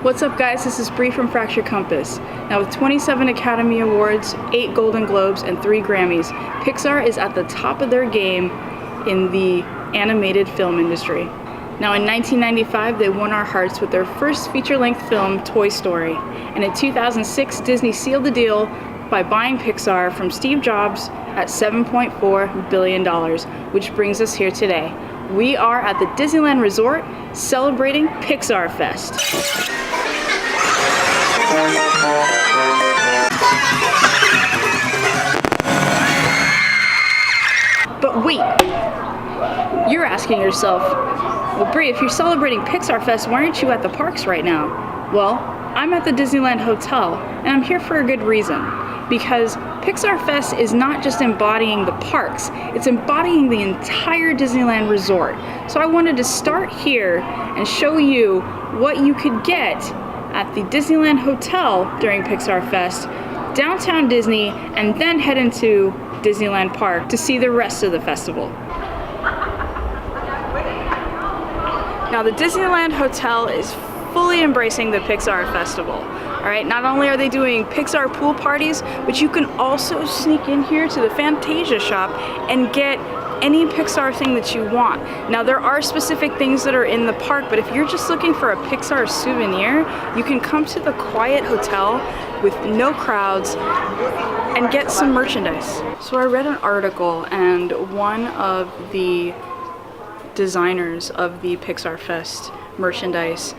What's up guys, this is Bree from Fracture Compass. Now with 27 Academy Awards, 8 Golden Globes, and 3 Grammys, Pixar is at the top of their game in the animated film industry. Now in 1995, they won our hearts with their first feature-length film, Toy Story. And in 2006, Disney sealed the deal by buying Pixar from Steve Jobs at $7.4 billion, which brings us here today. We are at the Disneyland Resort celebrating Pixar Fest. But wait, you're asking yourself, well Bree, if you're celebrating Pixar Fest, why aren't you at the parks right now? Well, I'm at the Disneyland Hotel, and I'm here for a good reason. Because Pixar Fest is not just embodying the parks, it's embodying the entire Disneyland Resort. So I wanted to start here and show you what you could get at the Disneyland Hotel during Pixar Fest, downtown Disney, and then head into Disneyland Park to see the rest of the festival. Now the Disneyland Hotel is fully embracing the Pixar Festival. Alright, not only are they doing Pixar pool parties, but you can also sneak in here to the Fantasia shop and get any Pixar thing that you want. Now there are specific things that are in the park, but if you're just looking for a Pixar souvenir, you can come to the quiet hotel with no crowds and get some merchandise. So I read an article, and one of the designers of the Pixar Fest merchandise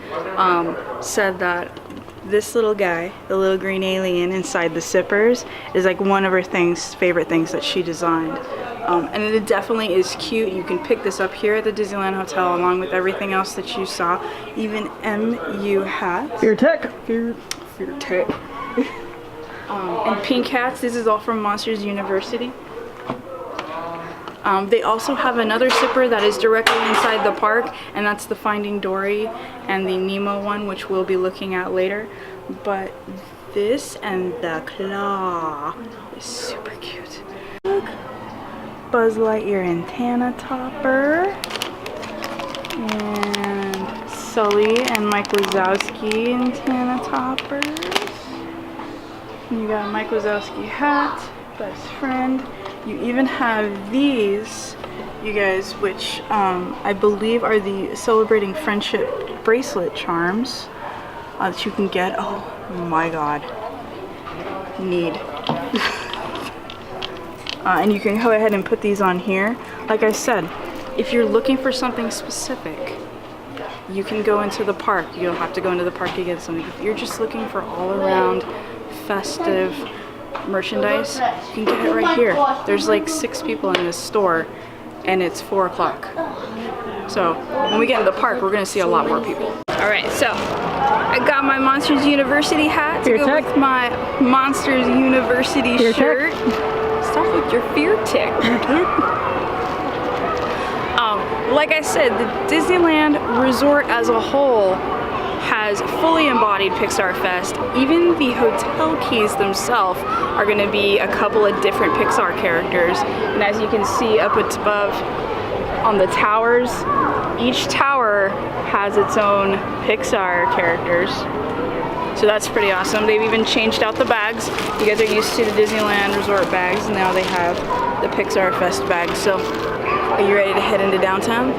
said that this little guy, the little green alien inside the zippers, is like one of her favorite things that she designed. And it definitely is cute. You can pick this up here at the Disneyland Hotel along with everything else that you saw. Even MU hats. Fear Tech. Fear Tech. And pink hats. This is all from Monsters University. They also have another zipper that is directly inside the park, and that's the Finding Dory and the Nemo one, which we'll be looking at later. But this and the claw is super cute. Look, Buzz Lightyear antenna topper, and Sully and Mike Wazowski antenna toppers. And you got a Mike Wazowski hat, best friend. You even have these, you guys, which I believe are the Celebrating Friendship bracelet charms that you can get. Oh my god. Need. And you can go ahead and put these on here. Like I said, if you're looking for something specific, you can go into the park. You don't have to go into the park to get something. If you're just looking for all around festive merchandise, you can get it right here. There's like 6 people in this store, and it's 4 o'clock. So when we get into the park, we're gonna see a lot more people. Alright, so I got my Monsters University hat to go with my Monsters University shirt. Stop with your fear tick. Like I said, the Disneyland Resort as a whole has fully embodied Pixar Fest. Even the hotel keys themselves are going to be a couple of different Pixar characters. And as you can see up above on the towers, each tower has its own Pixar characters. So that's pretty awesome. They've even changed out the bags. You guys are used to the Disneyland Resort bags. Now they have the Pixar Fest bags. So are you ready to head into downtown?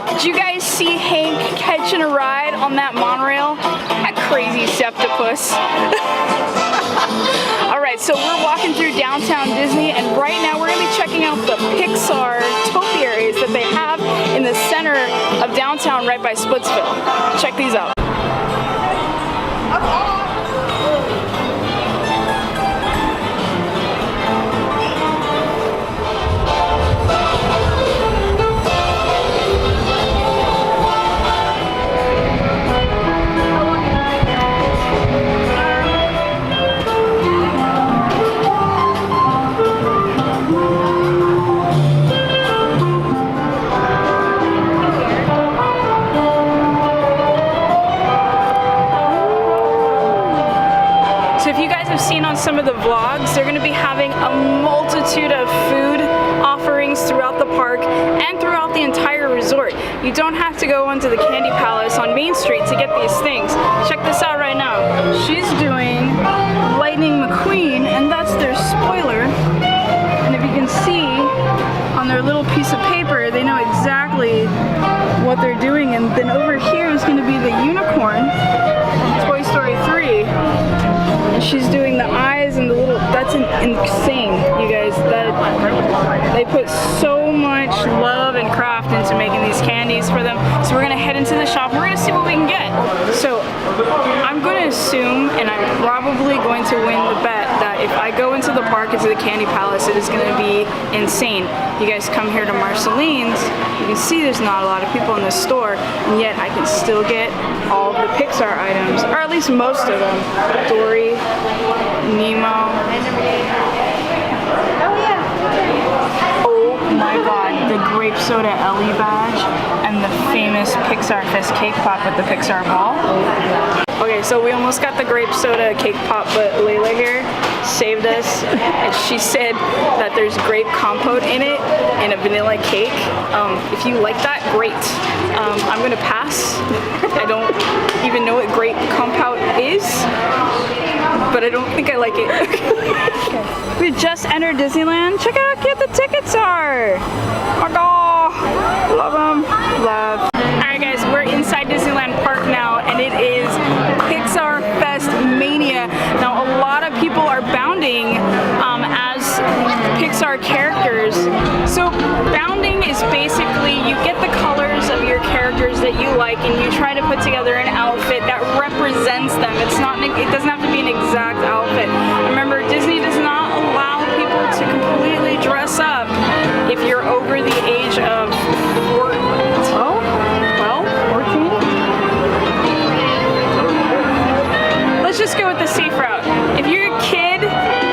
Did you guys see Hank catching a ride on that monorail? That crazy septopus. Alright, so we're walking through downtown Disney, and right now we're going to be checking out the Pixar topiaries that they have in the center of downtown right by Splitsville. Check these out. vlogs, they're going to be having a multitude of food offerings throughout the park and throughout the entire resort. You don't have to go onto the Candy Palace on Main Street to get these things. Check this out right now. She's doing Lightning McQueen, and that's their spoiler. And if you can see on their little piece of paper, they know exactly what they're doing. And then over here is going to be the unicorn from Toy Story 3. And she's doing the eyes and the little, that's insane, you guys. That they put so much love and craft into making these candies for them. So we're gonna head into the shop and we're gonna see what we can get. So I'm gonna assume, and I'm probably going to win the bet, that if I go into the park, into the Candy Palace, it is gonna be insane. You guys come here to Marceline's, you can see there's not a lot of people in this store, and yet I can still get all of the Pixar items, or at least most of them. Dory, Nemo. Oh my god, the grape soda Ellie badge and the famous Pixar Fest cake pop with the Pixar ball. Okay, so we almost got the grape soda cake pop, but Layla here saved us, and she said that there's grape compote in it and a vanilla cake. If you like that, great. I'm gonna pass. I don't even know what grape compote is, but I don't think I like it. We just entered Disneyland. Check out how cute the tickets are. Oh god, love them. Love. Alright guys, we're inside Disneyland Park now, and it is Pixar Fest Mania. Now a lot of people are bounding as Pixar characters. So bounding is basically you get the colors of your characters that you like and you try to put together an outfit that represents them. It doesn't have to be an exact outfit. Remember, Disney does not allow people to completely dress up if you're over the age of 14. Let's just go with the safe route. If you're a kid,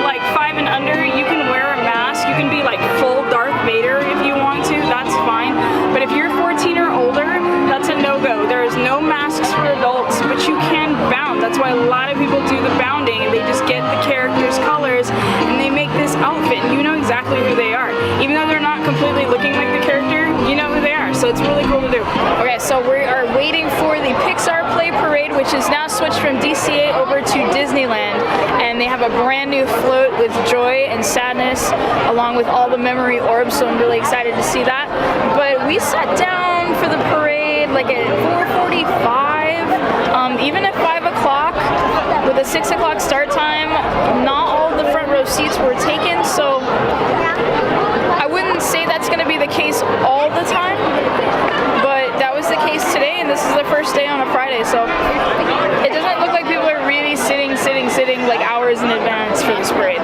like 5 and under, you can wear a mask. You can be like full Darth Vader if you want to, that's fine. But if you're 14 or older, that's a no-go. There is no masks for adults, but you can bound. That's why a lot of people do the bounding, and they just get the characters' colors and they make this outfit, and you know exactly who they are. Even though they're not completely looking like the character, you know who they are. So it's really cool to do. Okay, so we are waiting for the Pixar Play Parade, which is now switched from DCA over to Disneyland, and they have a brand new float with joy and sadness along with all the memory orbs, so I'm really excited to see that. But we sat down for the parade like at 4:45, even at 5 o'clock with a 6 o'clock start time. Not all of the front row seats were taken, so I wouldn't say that's going to be the case all the time, but that was the case today, and this is the first day on a Friday, so it doesn't look like people are really sitting like hours in advance for this parade.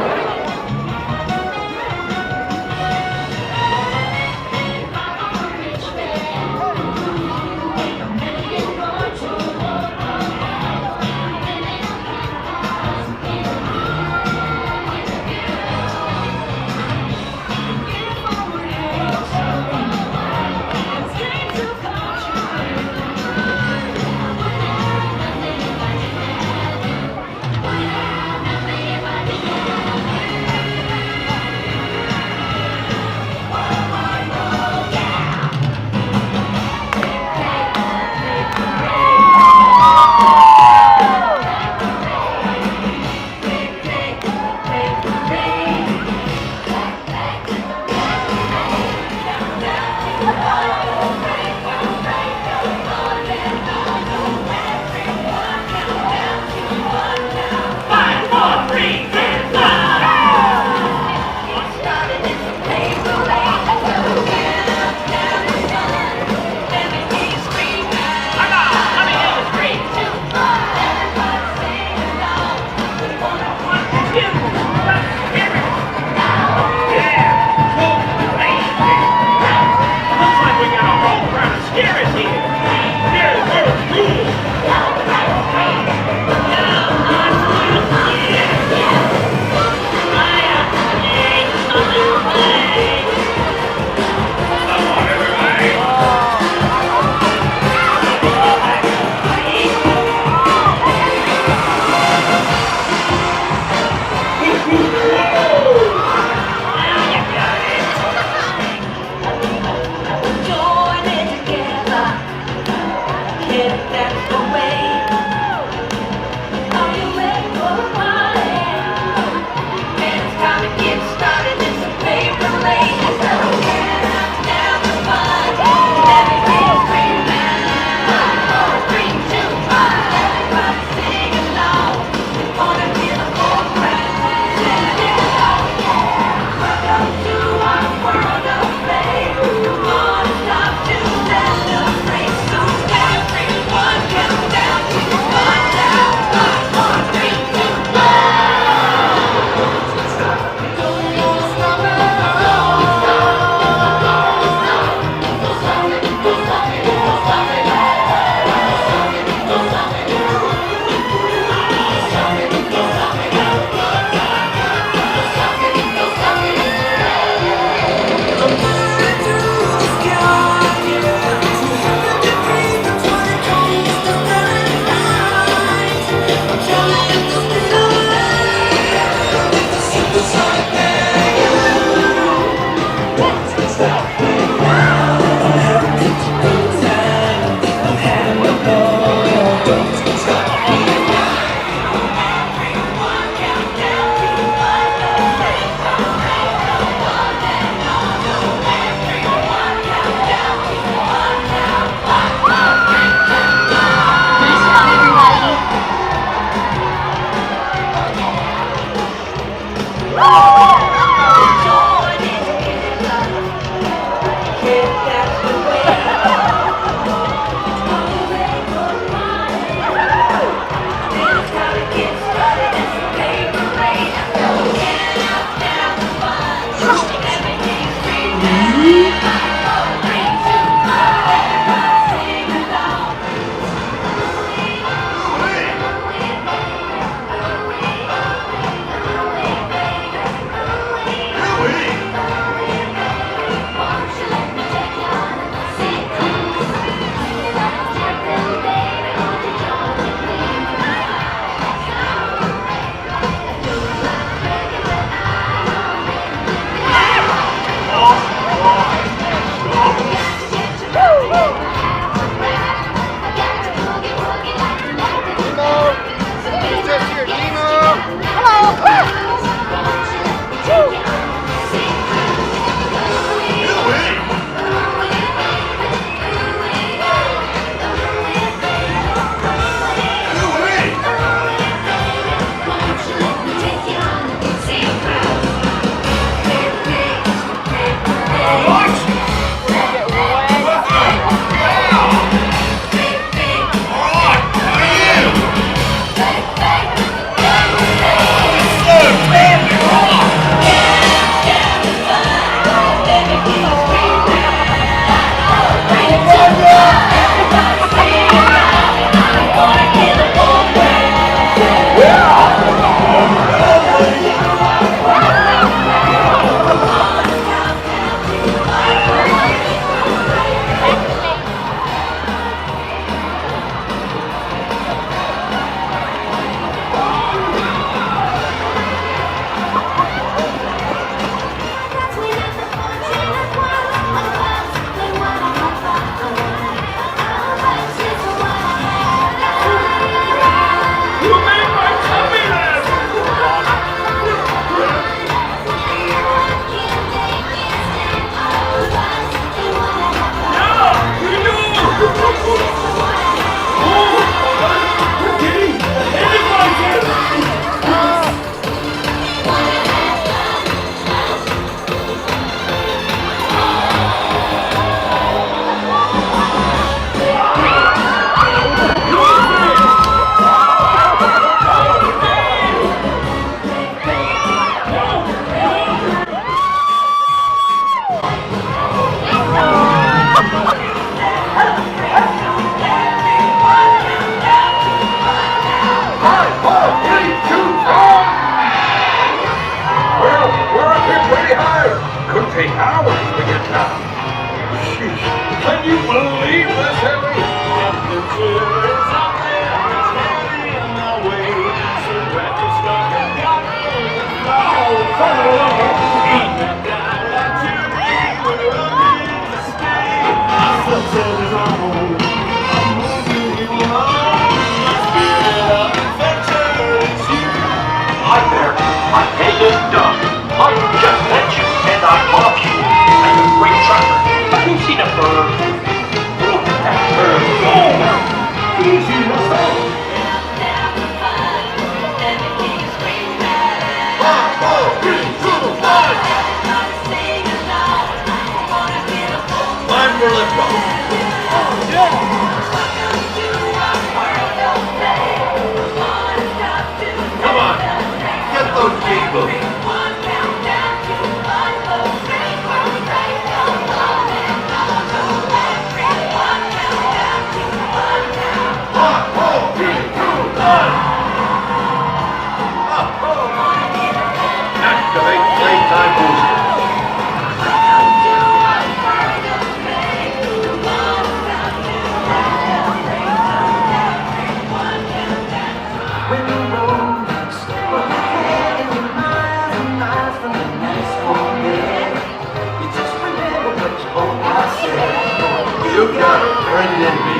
friend in me.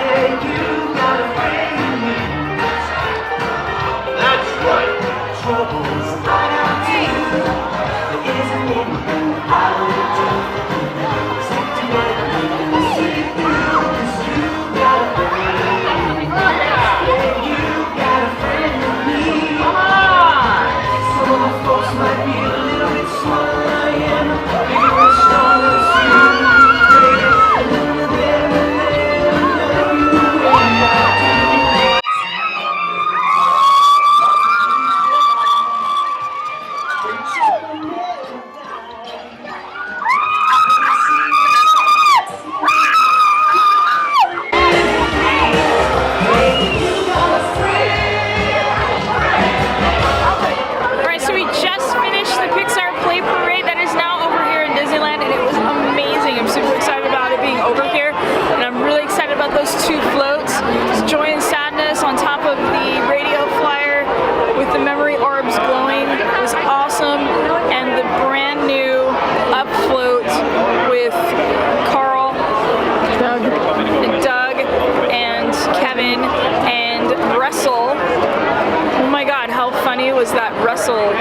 Yeah, you got a friend in me. That's right. Troubles right out too. There isn't anything I would do. Stick together and see it through. 'Cause you got a friend in me. Yeah, you got a friend in me. Some of my folks might be a little bit smarter than I am. Bigger and stronger than you. A little of them and let them know you the way I do. Alright, so we just finished the Pixar Play Parade that is now over here in Disneyland, and it was amazing. I'm super excited about it being over here, and I'm really excited about those two floats. It's Joy and Sadness on top of the radio flyer with the memory orbs glowing. It was awesome, and the brand new up float with Carl, Doug, and Kevin, and Russell. Oh my god, how funny was that Russell?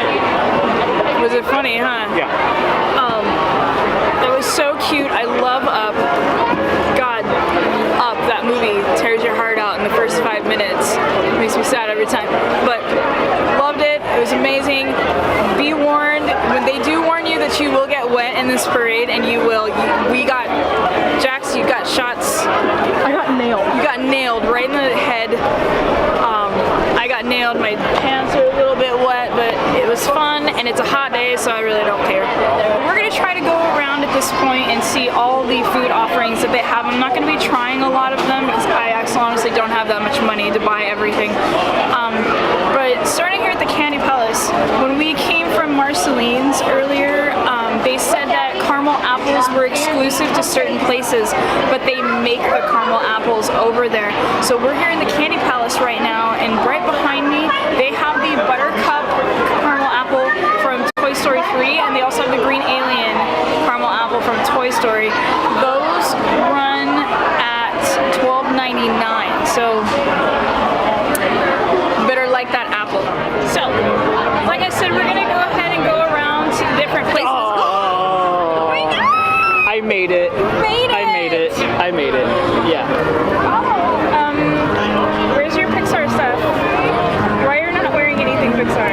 Was it funny, huh? Yeah. It was so cute. I love Up. God, Up, that movie tears your heart out in the first 5 minutes. It makes me sad every time. But loved it. It was amazing. Be warned, when they do warn you that you will get wet in this parade, and you will. We got, Jax, you got shots. I got nailed. You got nailed right in the head. I got nailed. My pants are a little bit wet, but it was fun, and it's a hot day, so I really don't care. We're gonna try to go around at this point and see all the food offerings that they have. I'm not gonna be trying a lot of them because I actually honestly don't have that much money to buy everything. But starting here at the Candy Palace, when we came from Marceline's earlier, they said that caramel apples were exclusive to certain places, but they make the caramel apples over there. So we're here in the Candy Palace right now, and right behind me, they have the Buttercup caramel apple from Toy Story 3, and they also have the Green Alien caramel apple from Toy Story. Those run at $12.99, so better like that apple. So, like I said, we're gonna go ahead and go around to different places. Oh my god! I made it. Made it! I made it. I made it. Yeah. Where's your Pixar stuff? Why you're not wearing anything Pixar?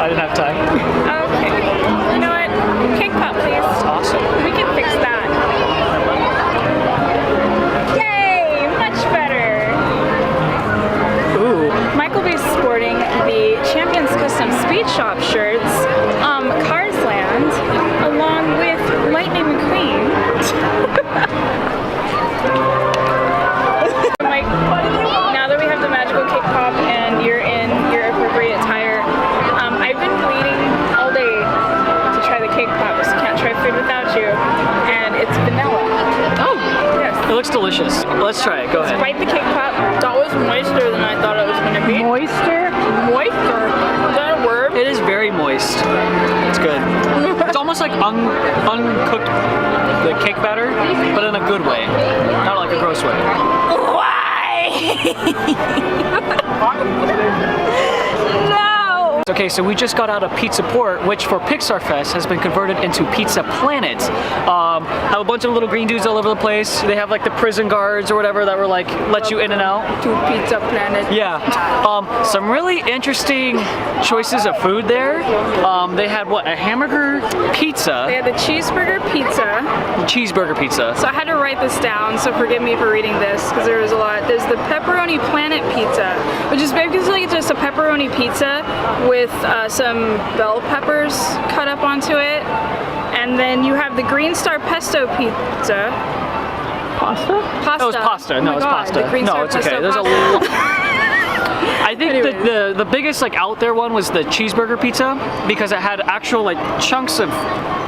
I didn't have time. Okay. You know what? Cake pop, please. That's awesome. We can fix that. Yay! Much better. Ooh. Michael will be sporting the Champions Custom Speed Shop shirts, Cars Land, along with Lightning McQueen. Mike, now that we have the magical cake pop and you're in your appropriate attire, I've been waiting all day to try the cake pop, because I can't try food without you, and it's vanilla. Oh. Yes. It looks delicious. Let's try it. Go ahead. Bite the cake pop. That was moister than I thought it was going to be. Moister? Moister? Is that a word? It is very moist. It's good. It's almost like uncooked the cake batter, but in a good way, not like a gross way. Why? No! Okay, so we just got out of Pizza Port, which for Pixar Fest has been converted into Pizza Planet. Have a bunch of little green dudes all over the place. They have like the prison guards or whatever that were like let you in and out. To Pizza Planet. Yeah. Some really interesting choices of food there. They had what, a hamburger pizza. They had the cheeseburger pizza. Cheeseburger pizza. So I had to write this down, so forgive me for reading this, because there was a lot. There's the Pepperoni Planet Pizza, which is basically just a pepperoni pizza with some bell peppers cut up onto it. And then you have the Green Star Pesto Pizza. Pasta? Pasta. No, it's pasta. Oh No, my it's God, pasta. the Green No, Star it's okay. Pesto There's a pasta. I think the biggest like out there one was the cheeseburger pizza, because it had actual like chunks of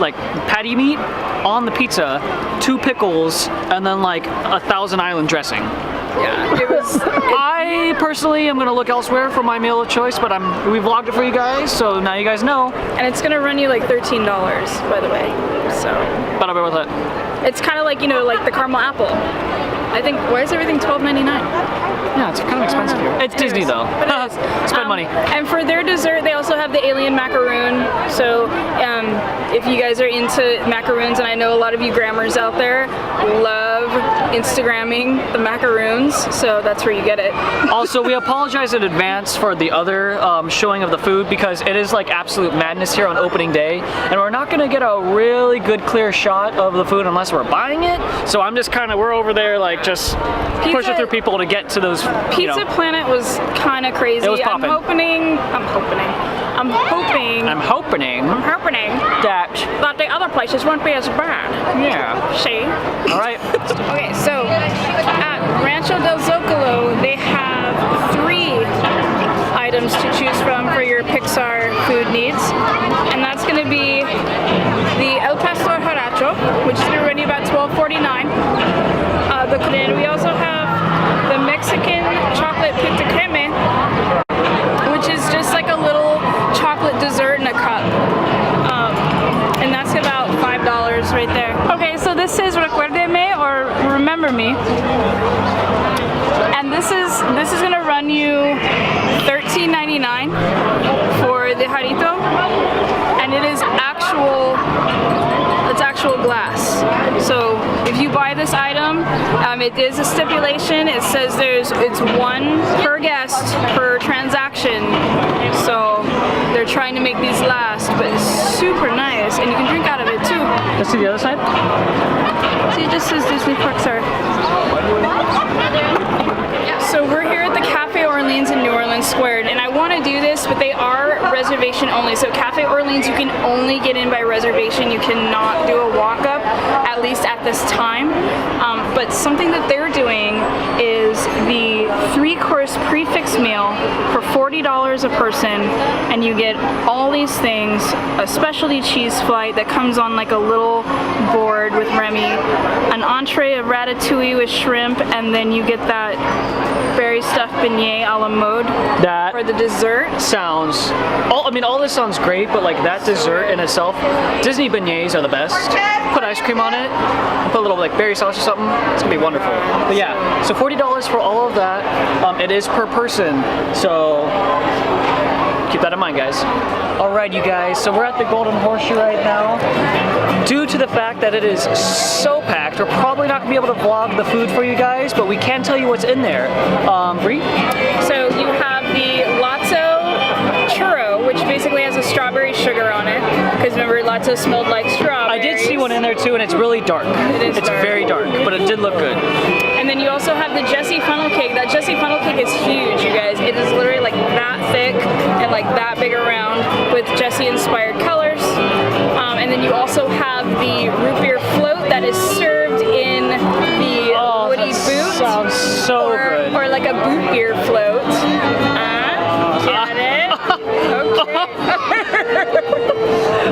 like patty meat on the pizza, 2 pickles, and then like a Thousand Island dressing. Yeah, it was. I personally am gonna look elsewhere for my meal of choice, but we vlogged it for you guys, so now you guys know. And it's gonna run you like $13, by the way. So. But I'll be with it. It's kind of like, you know, like the caramel apple. I think, why is everything $12.99? Yeah, it's kind of expensive here. It's Disney though. But it is. Spend money. And for their dessert, they also have the alien macaroon. So if you guys are into macaroons, and I know a lot of you grammars out there love Instagramming the macaroons, so that's where you get it. Also, we apologize in advance for the other showing of the food because it is like absolute madness here on opening day, and we're not gonna get a really good clear shot of the food unless we're buying it. So I'm just kind of, we're over there like just pushing through people to get to those. Pizza Planet was kind of crazy. It was popping. I'm hoping that the other places won't be as bad. yeah. See? All right. Okay, so at Rancho del Zocalo, they have 3 items to choose from for your Pixar food needs, and that's going to be the El Pastor Jaracho, which is going to run you about $12.49. We also have the Mexican chocolate pita creme, which is just like a little chocolate dessert in a cup, and that's about $5 right there. Okay, so this is Recuérdeme or Remember Me, and this is gonna run you $13.99 for the jarrito, and it is actual glass. So if you buy this item, it is a stipulation. It says it's 1 per guest per transaction. So they're trying to make these last, but it's super nice, and you can drink out of it too. Let's see the other side. See, it just says Disney Pixar. So we're here at the Cafe Orleans in New Orleans Square, and I want to do this, but they are reservation only. So Cafe Orleans, you can only get in by reservation. You cannot do a walk-up, at least at this time. But something that they're doing is the 3-course prefix meal for $40 a person, and you get all these things, a specialty cheese flight that comes on like a little board with Remy, an entree of ratatouille with shrimp, and then you get that berry stuffed beignet a la mode for the dessert. Sounds, all this sounds great, but like that dessert in itself, Disney beignets are the best. Put ice cream on it, put a little like berry sauce or something, it's gonna be wonderful. But yeah, so $40 for all of that. It is per person, so keep that in mind, guys. Alright, you guys, so we're at the Golden Horseshoe right now. Due to the fact that it is so packed, we're probably not going to be able to vlog the food for you guys, but we can tell you what's in there. Bree? So you have the Lotso churro, which basically has a strawberry sugar on it, because remember, Lotso smelled like strawberries. I did see one in there too, and it's really dark. It's dark. Very dark, but it did look good. And then you also have the Jessie funnel cake. That Jessie funnel cake is huge, you guys. It is literally like that thick and like that big around with Jessie inspired colors. And then you also have the root beer float that is served in the woody boot. Sounds so good. Or like a boot beer float. Get it? Okay.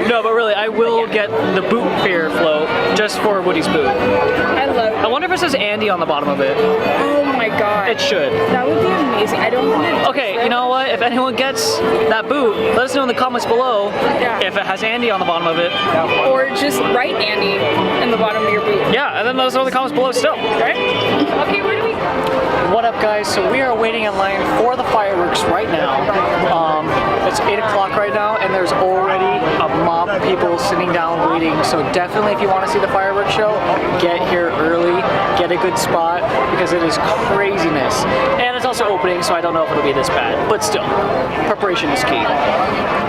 No, but really, I will get the boot beer float just for Woody's boot. I love it. I wonder if it says Andy on the bottom of it. Oh my god. It should. That would be amazing. I don't want to. Okay, you know what? If anyone gets that boot, let us know in the comments below if it has Andy on the bottom of it. Or just write Andy in the bottom of your boot. Yeah, and then let us know in the comments below still. Right? Okay, where do we go? What up, guys? So we are waiting in line for the fireworks right now. It's 8 o'clock right now, and there's already a mob of people sitting down waiting. So definitely, if you want to see the fireworks show, get here early, get a good spot, because it is craziness. And it's also opening, so I don't know if it'll be this bad. But still, preparation is key.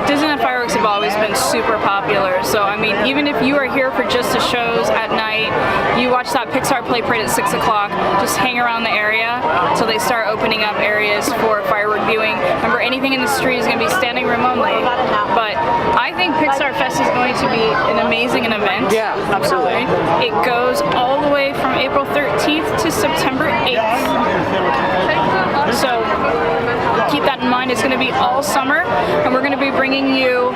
Disneyland fireworks have always been super popular. So, I mean, even if you are here for just the shows at night, you watch that Pixar play parade at 6 o'clock, just hang around the area until they start opening up areas for firework viewing. Remember, anything in the street is going to be standing room only. But I think Pixar Fest is going to be an amazing event. Yeah, absolutely. It goes all the way from April 13th to September 8th. So keep that in mind. It's going to be all summer, and we're going to be bringing you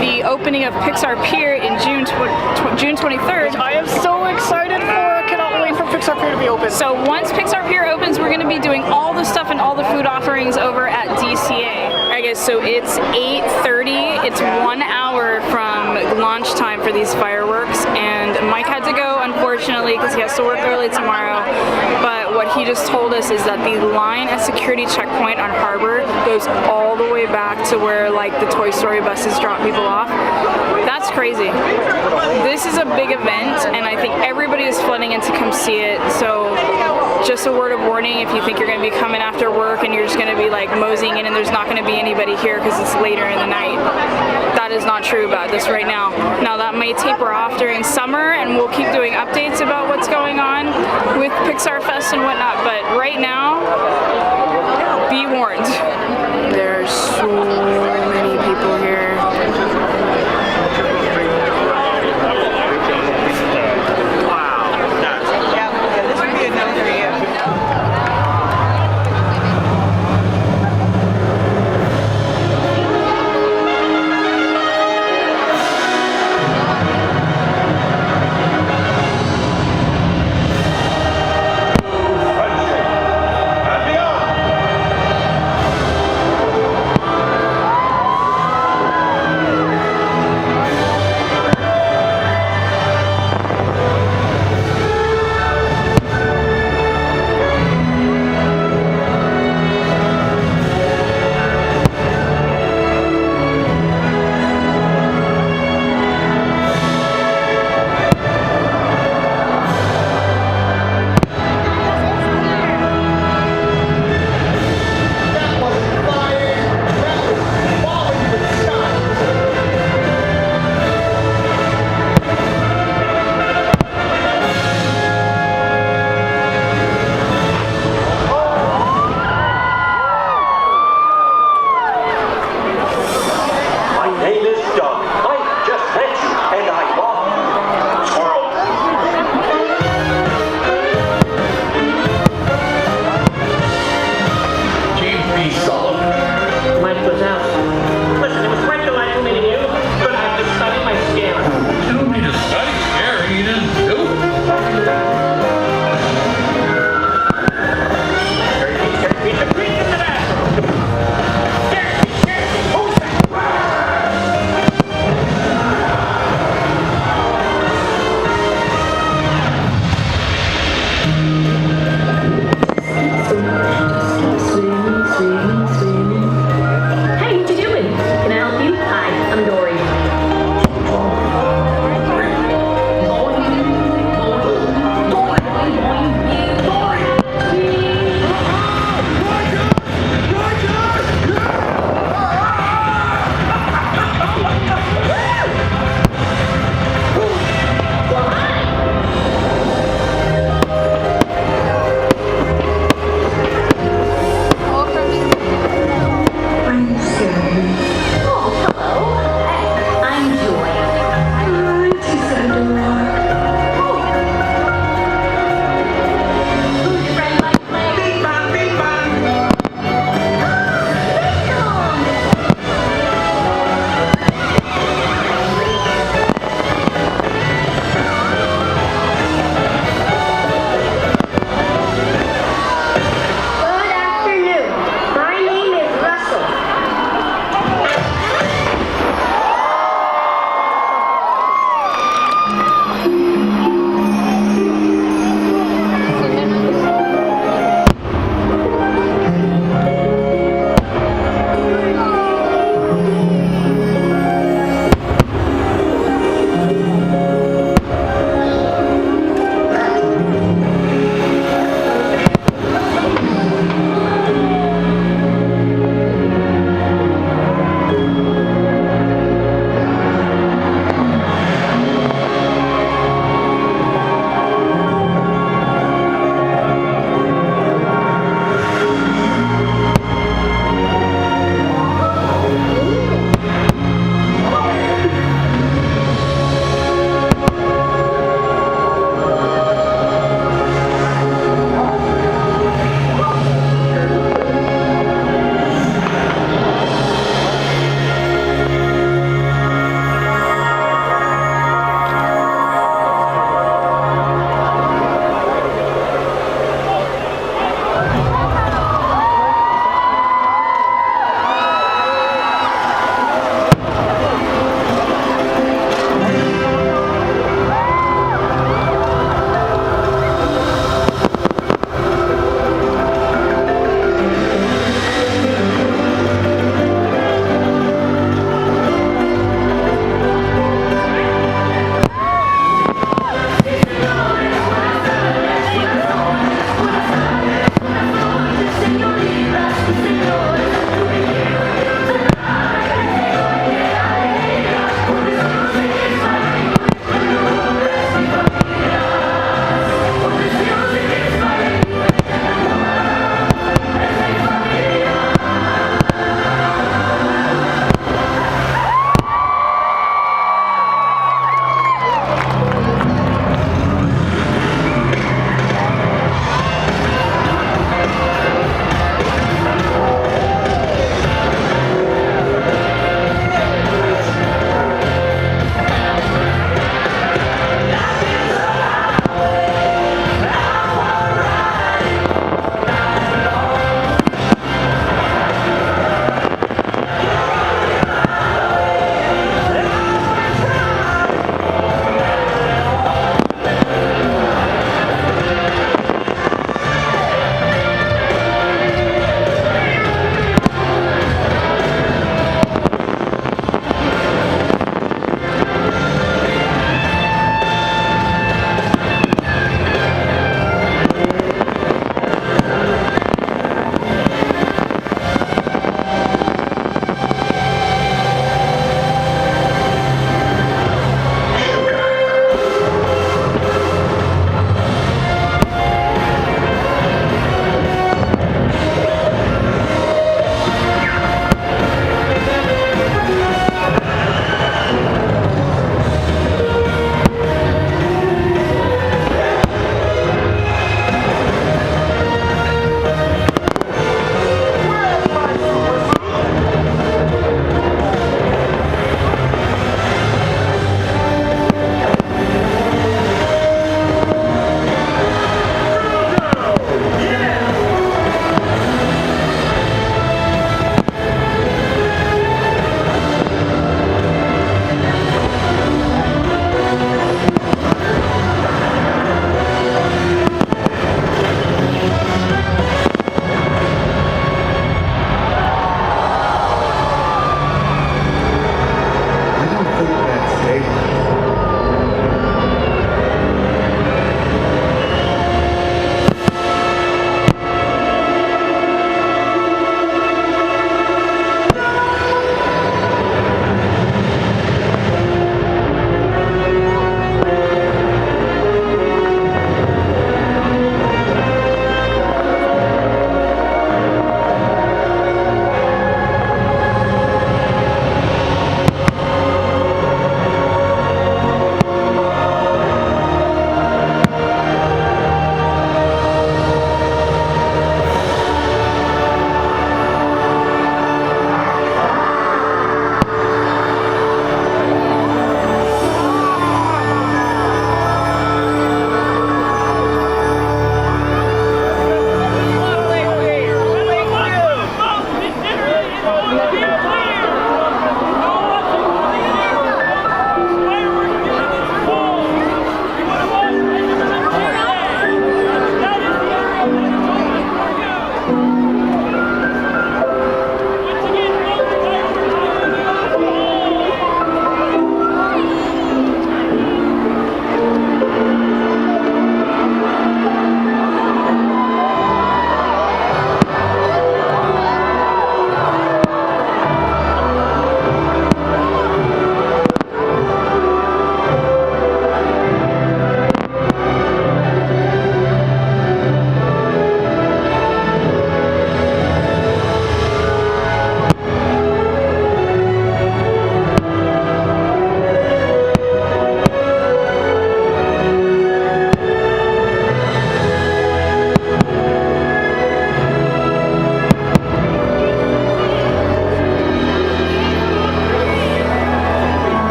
the opening of Pixar Pier in June 23rd. I am so excited for. I cannot wait for Pixar Pier to be open. So once Pixar Pier opens, we're going to be doing all the stuff and all the food offerings over at DCA. Alright guys, so it's 8:30. It's 1 hour from launch time for these fireworks, and Mike had to go, unfortunately. unfortunately, because he has to work early tomorrow. But what he just told us is that the line at security checkpoint on Harbor goes all the way back to where like the Toy Story buses drop people off. That's crazy. This is a big event, and I think everybody is flooding in to come see it. So just a word of warning, if you think you're going to be coming after work and you're just going to be like moseying in and there's not going to be anybody here because it's later in the night. That is not true about this right now. Now that may taper off during summer, and we'll keep doing updates about what's going on with Pixar Fest and whatnot, but right now, be warned. There's so many people here.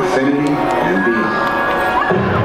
infinity and beyond.